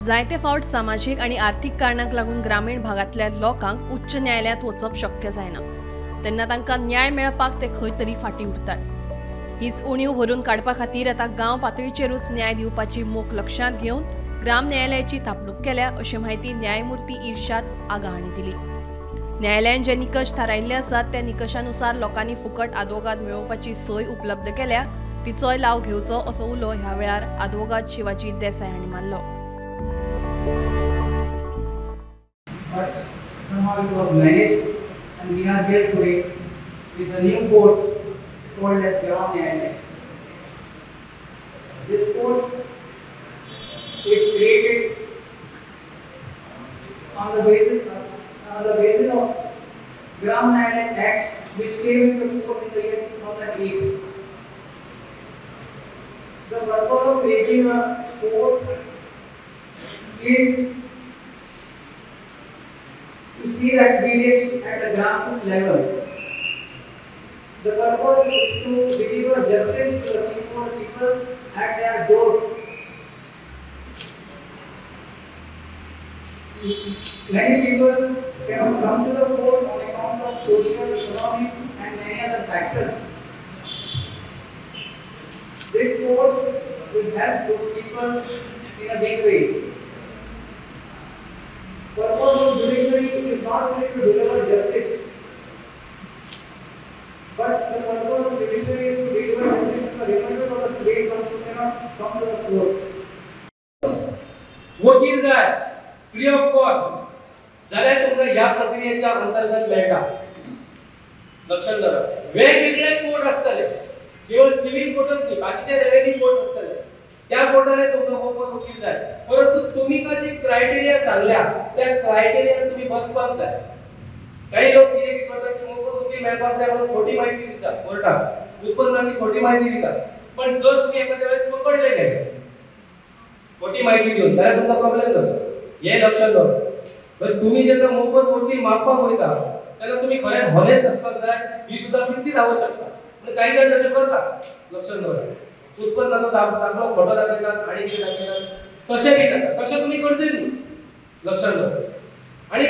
जायते फावट सामाजिक आणि आर्थिक कारणांक लागून ग्रामीण भागातल्या लोकांक उच्च न्यायालयात वचप शक्य जायना, तेन्ना तांकां न्याय मेळपाक ते खंय तरी फाटीं उरतात। हीच उणीव भरून काडपा खातीर आतां गांव पातळीचेरूच न्याय दिवपाची मोख लक्षांत घेवन ग्राम न्यायालयाची थापणूक केल्या, अशी माहिती न्यायमूर्ती इर्शाद आगा हांणी दिली। न्यायालयान जे निकश थारायिल्ले आसात त्या निकशानुसार लोकांनी फुकट आदवोगाद मेळोवपाची सोय उपलब्ध केल्या, तिचोय लाव घेवचो असो उलो ह्या वेळार आदवोगाद शिवाजी देसाई हांणी मारलो। But somehow it was managed, and we are here today with a new court called as Gram Nyayalaya. This court is created on the basis of Gram Nyayalaya Act, which came into force in the year 2008. The purpose of creating a court is to see that we reach at the grassroots level. The purpose is to deliver justice to the people at their door. Many people cannot come to the court on account of social, economic, and many other factors. This court will help those people in a big way. Purpose of judiciary is not only to deliver justice, but the purpose of judiciary is to deliver justice to the remainder of the case who cannot come to the court. वकील जाय free of cost जाल्यार तुमकां ह्या प्रक्रियेच्या अंतर्गत मेळटा। लक्षात धरा, वेगवेगळे कोर्ट आसतले, केवळ सिव्हिल कोर्टच न्ही, बाकीचे रेव्हेन्यू कोर्ट आसतले, त्या कोर्टाने तुमकां मोफत वकील जाय। परंतु तुम्ही का जी क्रायटेरिया सांगल्या त्या क्रायटेरियान तुम्ही बसपाक जाय। काही लोक कितें करतात की मोफत वकील मेळपाक जाय म्हणून खोटी माहिती दितात कोर्टाक, उत्पन्नाची खोटी माहिती दितात, पण जर तुम्ही एखाद्या वेळेस पकडले गेले खोटी माहिती दिवन जाल्यार तुमकां प्रॉब्लेम जाता। हे लक्षात दवरा। पण तुम्ही जेन्ना मोफत वकील मागपाक वयता तेन्ना तुम्ही खरें हॉनेस्ट आसपाक जाय, ही सुद्दां तितलीच आवश्यकता। पण काही जण तशें करतात, लक्षात दवरा। उत्पन्नाचो दाखलो खोटो दाखयतात आणि कितें दाखयतात तशें बी जाता, तशें तुम्ही करचें न्ही, लक्षात दवरा। आणि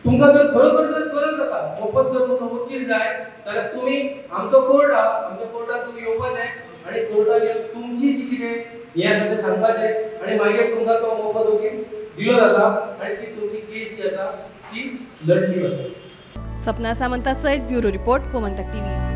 तुमकां जर खरोखर जर गरज आसा मोफत जर तुमकां वकील जाय जाल्यार तुम्ही आमचो कोर्ट आहा, आमच्या कोर्टात तुम्ही येवपाचें आणि कोर्टान तुमची जी कितें हें आसा तें सांगपाचें आणि मागीर तुमकां तो मोफत वकील दिलो जाता आणि ती तुमची केस जी आसा ती लढली वता। सपना सामंता सयत ब्युरो रिपोर्ट, गोमंतक टीव्ही।